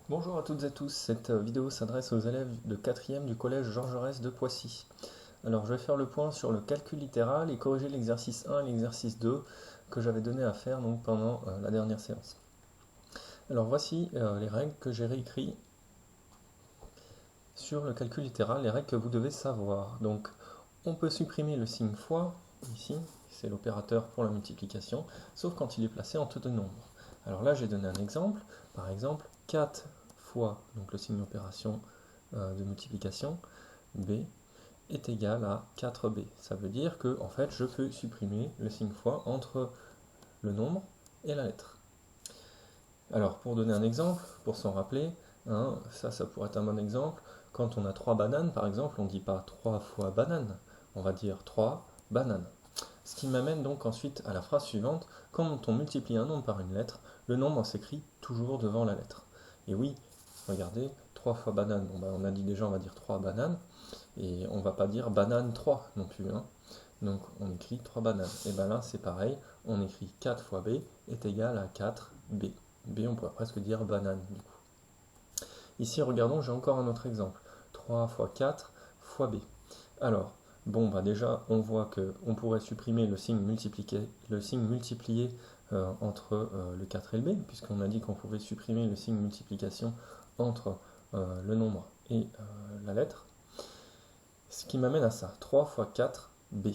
Bonjour à toutes et à tous, cette vidéo s'adresse aux élèves de 4e du collège Georges Jaurès de Poissy. Alors je vais faire le point sur le calcul littéral et corriger l'exercice 1 et l'exercice 2 que j'avais donné à faire donc, pendant la dernière séance. Alors voici les règles que j'ai réécrites sur le calcul littéral, les règles que vous devez savoir. Donc on peut supprimer le signe fois, ici, c'est l'opérateur pour la multiplication, sauf quand il est placé entre deux nombres. Alors là j'ai donné un exemple, par exemple 4 fois, donc le signe d'opération de multiplication, b est égal à 4b. Ça veut dire que en fait je peux supprimer le signe fois entre le nombre et la lettre. Alors pour donner un exemple, pour s'en rappeler, hein, ça pourrait être un bon exemple, quand on a 3 bananes par exemple, on ne dit pas 3 fois banane, on va dire 3 bananes. Ce qui m'amène donc ensuite à la phrase suivante, quand on multiplie un nombre par une lettre, le nombre s'écrit toujours devant la lettre. Et oui, regardez, 3 fois banane, bon, on a dit déjà on va dire 3 bananes, et on ne va pas dire banane 3 non plus. Hein. Donc on écrit 3 bananes. Et bien là c'est pareil, on écrit 4 fois b est égal à 4b. B on pourrait presque dire banane du coup. Ici regardons, j'ai encore un autre exemple. 3 fois 4 fois b. Alors, bon bah déjà on voit qu'on pourrait supprimer le signe multiplié entre le 4 et le b, puisqu'on a dit qu'on pouvait supprimer le signe multiplication entre le nombre et la lettre. Ce qui m'amène à ça, 3 fois 4, b.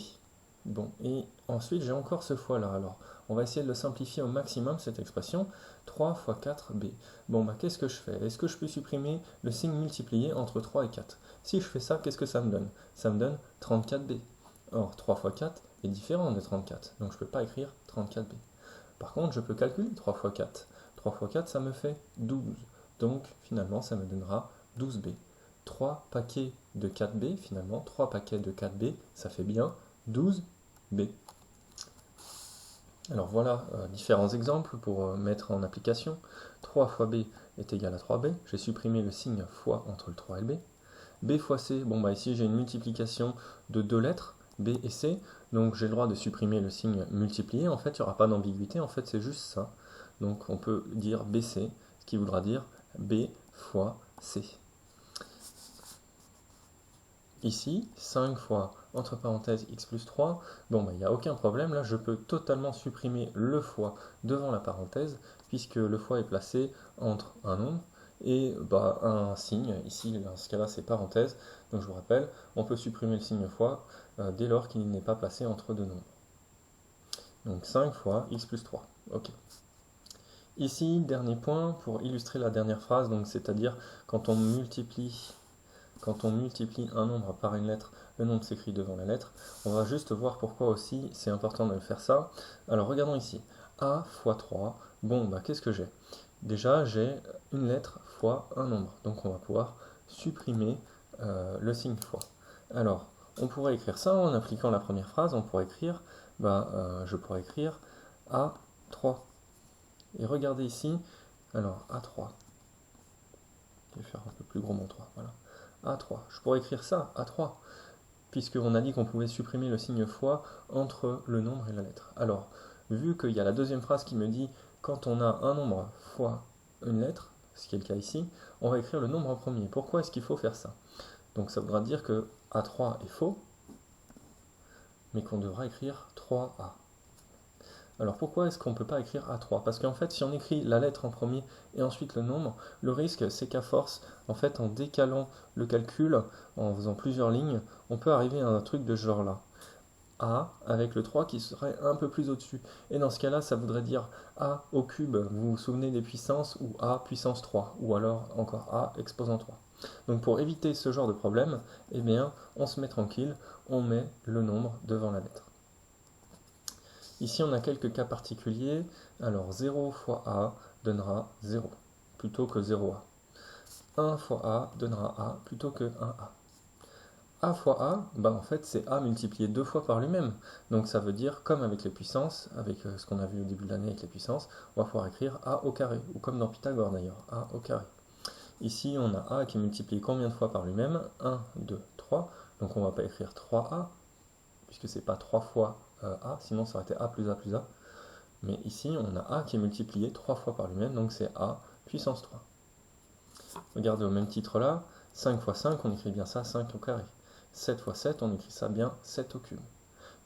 Bon, et ensuite j'ai encore ce fois-là. Alors, on va essayer de le simplifier au maximum, cette expression. 3 fois 4, b. Bon, bah qu'est-ce que je fais? Est-ce que je peux supprimer le signe multiplié entre 3 et 4? Si je fais ça, qu'est-ce que ça me donne? Ça me donne 34b. Or, 3 fois 4 est différent de 34, donc je ne peux pas écrire 34b. Par contre, je peux calculer 3 fois 4. 3 fois 4, ça me fait 12. Donc, finalement, ça me donnera 12b. 3 paquets de 4b, finalement, 3 paquets de 4b, ça fait bien 12b. Alors voilà différents exemples pour mettre en application. 3 fois b est égal à 3b. J'ai supprimé le signe fois entre le 3 et le b. B fois C, bon bah ici j'ai une multiplication de deux lettres, B et C, donc j'ai le droit de supprimer le signe multiplié, en fait il n'y aura pas d'ambiguïté, en fait c'est juste ça. Donc on peut dire BC, ce qui voudra dire B fois C. Ici, 5 fois, entre parenthèses, x plus 3, bon bah il n'y a aucun problème, là je peux totalement supprimer le fois devant la parenthèse, puisque le fois est placé entre un nombre et bah, un signe, ici dans ce cas-là c'est parenthèse, donc je vous rappelle, on peut supprimer le signe fois dès lors qu'il n'est pas placé entre deux nombres. Donc 5 fois x plus 3, ok. Ici, dernier point pour illustrer la dernière phrase, donc c'est-à-dire quand on multiplie un nombre par une lettre, le nombre s'écrit devant la lettre. On va juste voir pourquoi aussi c'est important de faire ça. Alors regardons ici. A fois 3. Bon, bah qu'est-ce que j'ai? Déjà, j'ai une lettre fois un nombre. Donc on va pouvoir supprimer le signe fois. Alors, on pourrait écrire ça en appliquant la première phrase. On pourrait écrire, je pourrais écrire A3. Et regardez ici, alors A3. Je vais faire un peu plus gros mon 3. Voilà. A3. Je pourrais écrire ça, A3, puisqu'on a dit qu'on pouvait supprimer le signe fois entre le nombre et la lettre. Alors, vu qu'il y a la deuxième phrase qui me dit quand on a un nombre fois une lettre, ce qui est le cas ici, on va écrire le nombre en premier. Pourquoi est-ce qu'il faut faire ça? Donc ça voudra dire que A3 est faux, mais qu'on devra écrire 3A. Alors pourquoi est-ce qu'on ne peut pas écrire A3? Parce qu'en fait, si on écrit la lettre en premier et ensuite le nombre, le risque c'est qu'à force, en fait, en décalant le calcul, en faisant plusieurs lignes, on peut arriver à un truc de ce genre-là. A avec le 3 qui serait un peu plus au-dessus. Et dans ce cas-là, ça voudrait dire A au cube, vous vous souvenez des puissances, ou A puissance 3, ou alors encore A exposant 3. Donc pour éviter ce genre de problème, eh bien, on se met tranquille, on met le nombre devant la lettre. Ici, on a quelques cas particuliers. Alors, 0 fois A donnera 0, plutôt que 0A. 1 fois A donnera A, plutôt que 1A. A fois A, en fait, c'est A multiplié deux fois par lui-même. Donc ça veut dire, comme avec les puissances, avec ce qu'on a vu au début de l'année avec les puissances, on va pouvoir écrire A au carré, ou comme dans Pythagore d'ailleurs, A au carré. Ici, on a A qui est multiplié combien de fois par lui-même? 1, 2, 3. Donc on ne va pas écrire 3A, puisque c'est pas 3 fois A, sinon ça aurait été A plus A plus A. Mais ici, on a A qui est multiplié 3 fois par lui-même, donc c'est A puissance 3. Regardez au même titre là, 5 fois 5, on écrit bien ça 5 au carré. 7 fois 7, on écrit ça bien 7 au cube.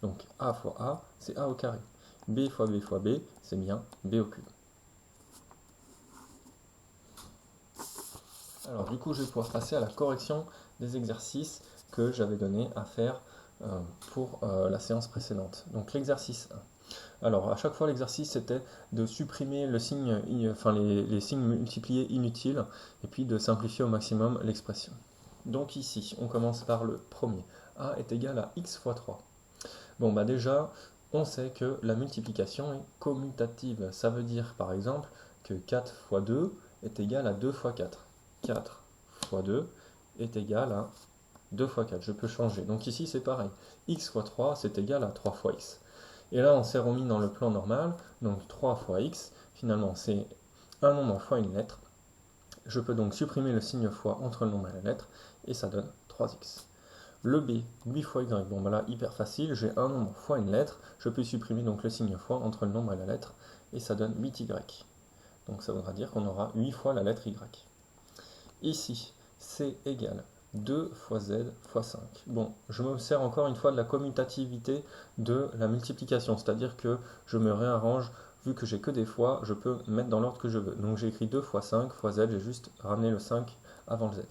Donc A fois A, c'est A au carré. B fois B fois B, c'est bien B au cube. Alors du coup, je vais pouvoir passer à la correction des exercices que j'avais donné à faire pour la séance précédente. Donc l'exercice 1. Alors à chaque fois, l'exercice c'était de supprimer le signe, les signes multipliés inutiles et puis de simplifier au maximum l'expression. Donc ici, on commence par le premier. A est égal à x fois 3. Bon, bah déjà, on sait que la multiplication est commutative. Ça veut dire, par exemple, que 4 fois 2 est égal à 2 fois 4. 4 fois 2 est égal à 2 fois 4. Je peux changer. Donc ici, c'est pareil. X fois 3, c'est égal à 3 fois x. Et là, on s'est remis dans le plan normal. Donc 3 fois x, finalement, c'est un nombre fois une lettre. Je peux donc supprimer le signe fois entre le nombre et la lettre, et ça donne 3x. Le B, 8 fois y, bon bah là, hyper facile, j'ai un nombre fois une lettre, je peux supprimer donc le signe fois entre le nombre et la lettre, et ça donne 8y. Donc ça voudra dire qu'on aura 8 fois la lettre y. Ici, C égale 2 fois z fois 5. Bon, je me sers encore une fois de la commutativité de la multiplication, c'est-à-dire que je me réarrange, vu que j'ai que des fois, je peux mettre dans l'ordre que je veux. Donc j'ai écrit 2 fois 5 fois z, j'ai juste ramené le 5 avant le z.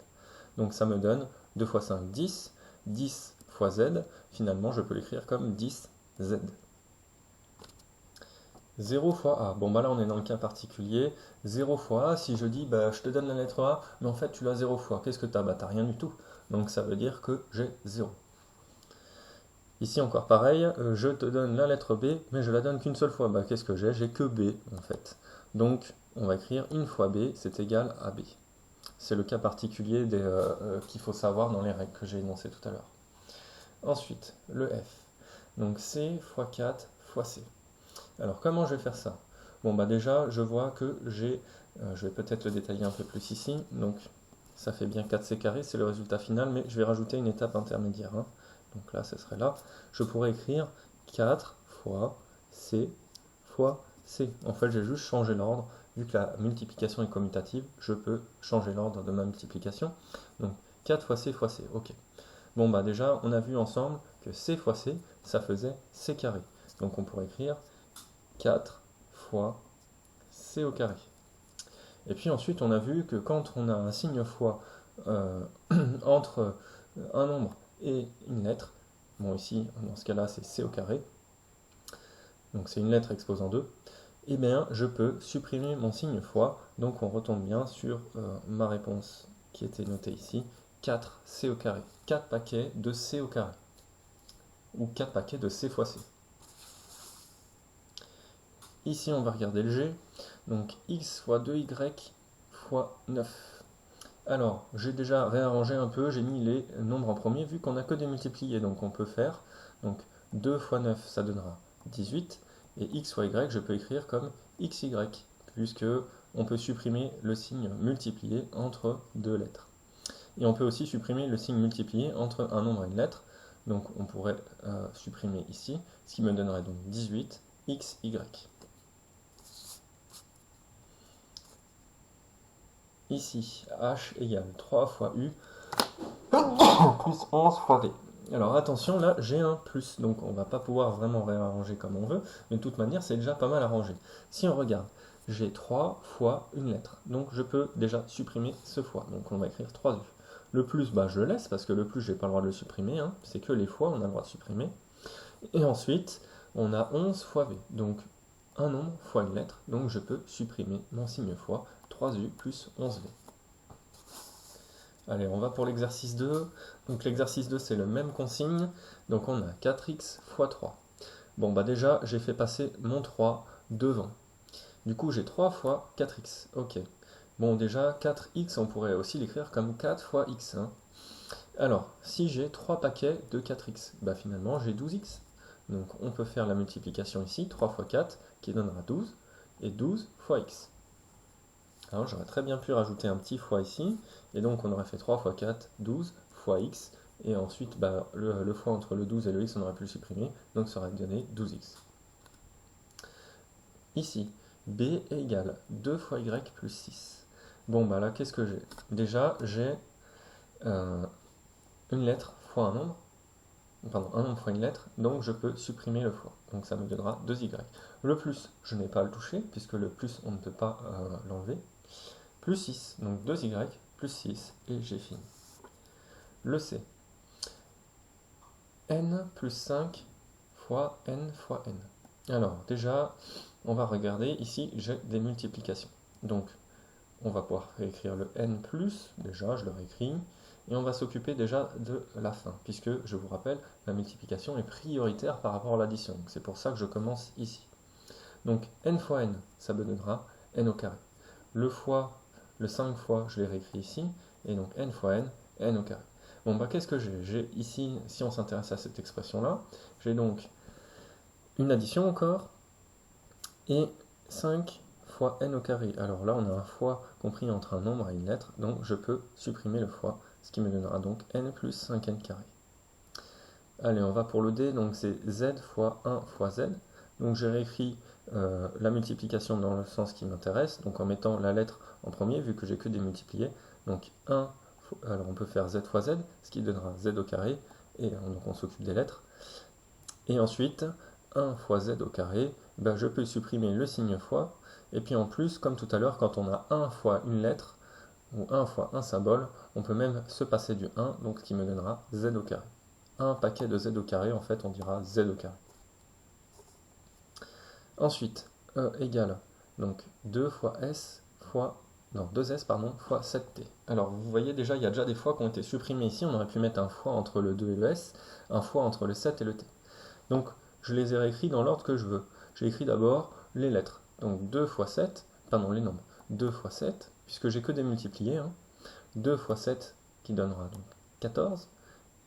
Donc ça me donne 2 fois 5, 10, 10 fois z, finalement je peux l'écrire comme 10z. 0 fois A, bon bah là on est dans le cas particulier, 0 fois A, si je dis bah, je te donne la lettre A, mais en fait tu l'as 0 fois, qu'est-ce que tu as? Bah t'as rien du tout, donc ça veut dire que j'ai 0. Ici encore pareil, je te donne la lettre B, mais je la donne qu'une seule fois, bah qu'est-ce que j'ai? J'ai que B en fait. Donc on va écrire 1 fois B, c'est égal à B. C'est le cas particulier qu'il faut savoir dans les règles que j'ai énoncées tout à l'heure. Ensuite, le F. Donc C fois 4 fois C. Alors comment je vais faire ça? Bon bah déjà, je vois que j'ai, je vais peut-être le détailler un peu plus ici, donc ça fait bien 4C carré, c'est le résultat final, mais je vais rajouter une étape intermédiaire. Hein. Donc là, ce serait là. Je pourrais écrire 4 fois C fois C. En fait, j'ai juste changé l'ordre. Vu que la multiplication est commutative, je peux changer l'ordre de ma multiplication. Donc 4 fois C fois C, ok. Bon bah déjà, on a vu ensemble que C fois C, ça faisait C carré. Donc on pourrait écrire 4 fois C au carré. Et puis ensuite, on a vu que quand on a un signe fois entre un nombre et une lettre, bon ici, dans ce cas-là, c'est C au carré, donc c'est une lettre exposant 2, eh bien, je peux supprimer mon signe fois, donc on retombe bien sur ma réponse qui était notée ici, 4C au carré, 4 paquets de C au carré, ou 4 paquets de C fois C. Ici, on va regarder le G, donc x fois 2y fois 9. Alors, j'ai déjà réarrangé un peu, j'ai mis les nombres en premier, vu qu'on n'a que des multipliés, donc on peut faire, donc 2 fois 9, ça donnera 18, et x fois y, je peux écrire comme xy, puisque on peut supprimer le signe multiplié entre deux lettres. Et on peut aussi supprimer le signe multiplié entre un nombre et une lettre, donc on pourrait supprimer ici, ce qui me donnerait donc 18 xy. Ici, h égale 3 fois u plus 11 fois v. Alors attention, là j'ai un plus, donc on va pas pouvoir vraiment réarranger comme on veut, mais de toute manière c'est déjà pas mal arrangé. Si on regarde, j'ai 3 fois une lettre, donc je peux déjà supprimer ce fois, donc on va écrire 3u. Le plus, bah, je le laisse, parce que le plus j'ai pas le droit de le supprimer, hein. C'est que les fois on a le droit de supprimer. Et ensuite, on a 11 fois v, donc un nombre fois une lettre, donc je peux supprimer mon signe fois, 3u plus 11v. Allez, on va pour l'exercice 2. Donc l'exercice 2, c'est le même consigne. Donc on a 4x fois 3. Bon, bah déjà, j'ai fait passer mon 3 devant. Du coup, j'ai 3 fois 4x. Ok. Bon, déjà, 4x, on pourrait aussi l'écrire comme 4 fois x. Hein. Alors, si j'ai 3 paquets de 4x, bah finalement, j'ai 12x. Donc on peut faire la multiplication ici, 3 fois 4, qui donnera 12, et 12 fois x. Alors j'aurais très bien pu rajouter un petit fois ici, et donc on aurait fait 3 fois 4, 12 fois x, et ensuite bah, le fois entre le 12 et le x on aurait pu le supprimer, donc ça aurait donné 12x. Ici, b égale 2 fois y plus 6. Bon, bah là, qu'est-ce que j'ai? Déjà, j'ai une lettre fois un nombre, pardon, un nombre fois une lettre, donc je peux supprimer le fois. Donc ça me donnera 2y. Le plus, je n'ai pas à le toucher, puisque le plus, on ne peut pas l'enlever. Plus 6, donc 2y, plus 6, et j'ai fini. Le C. N plus 5 fois n fois n. Alors, déjà, on va regarder, ici, j'ai des multiplications. Donc, on va pouvoir réécrire le n plus, déjà, je le réécris, et on va s'occuper déjà de la fin, puisque, je vous rappelle, la multiplication est prioritaire par rapport à l'addition. C'est pour ça que je commence ici. Donc, n fois n, ça me donnera n au carré. Le 5 fois, je l'ai réécrit ici, et donc n fois n au carré. Bon, bah qu'est-ce que j'ai? J'ai ici, si on s'intéresse à cette expression-là, j'ai donc une addition encore, et 5 fois n au carré. Alors là, on a un fois compris entre un nombre et une lettre, donc je peux supprimer le fois, ce qui me donnera donc n plus 5n carré. Allez, on va pour le D, donc c'est z fois 1 fois z. Donc j'ai réécrit la multiplication dans le sens qui m'intéresse, donc en mettant la lettre en premier, vu que j'ai que des multipliés. Donc 1, alors on peut faire z fois z, ce qui donnera z au carré, et donc on s'occupe des lettres. Et ensuite, 1 fois z au carré, ben je peux supprimer le signe fois, et puis en plus, comme tout à l'heure, quand on a 1 fois une lettre, ou 1 fois un symbole, on peut même se passer du 1, donc ce qui me donnera z au carré. Un paquet de z au carré, en fait, on dira z au carré. Ensuite, E égale donc 2 fois S fois, non, 2S pardon, fois 7T. Alors vous voyez déjà, il y a déjà des fois qui ont été supprimés ici, on aurait pu mettre un fois entre le 2 et le S, un fois entre le 7 et le T. Donc je les ai réécrits dans l'ordre que je veux. J'ai écrit d'abord les lettres, donc 2 fois 7, pardon les nombres, 2 fois 7, puisque j'ai que des multipliés, 2 fois 7 qui donnera donc 14,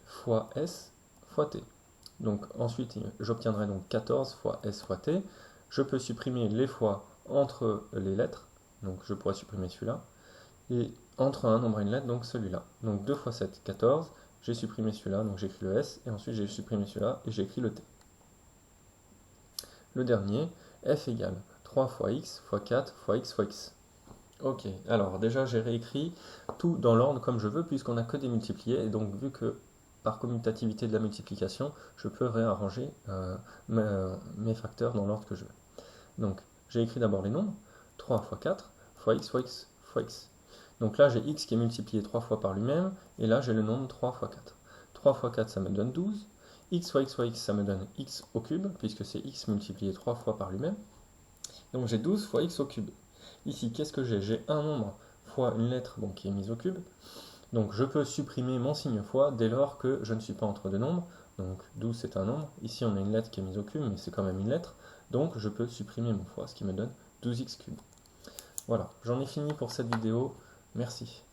fois S fois T. Donc ensuite, j'obtiendrai donc 14 fois S fois T. Je peux supprimer les fois entre les lettres, donc je pourrais supprimer celui-là, et entre un nombre et une lettre, donc celui-là. Donc 2 fois 7, 14, j'ai supprimé celui-là, donc j'écris le S, et ensuite j'ai supprimé celui-là, et j'ai écrit le T. Le dernier, F égale 3 fois X fois 4 fois X fois X. Ok, alors déjà j'ai réécrit tout dans l'ordre comme je veux, puisqu'on n'a que des multipliés, et donc vu que par commutativité de la multiplication, je peux réarranger mes facteurs dans l'ordre que je veux. Donc, j'ai écrit d'abord les nombres, 3 fois 4, fois x, fois x, fois x. Donc là, j'ai x qui est multiplié 3 fois par lui-même, et là, j'ai le nombre 3 fois 4. 3 fois 4, ça me donne 12. X fois x, ça me donne x au cube, puisque c'est x multiplié 3 fois par lui-même. Donc j'ai 12 fois x au cube. Ici, qu'est-ce que j'ai? J'ai un nombre fois une lettre donc, qui est mise au cube. Donc je peux supprimer mon signe fois dès lors que je ne suis pas entre deux nombres. Donc 12 c'est un nombre. Ici on a une lettre qui est mise au cube, mais c'est quand même une lettre. Donc je peux supprimer mon fois, ce qui me donne 12x cube. Voilà, j'en ai fini pour cette vidéo. Merci.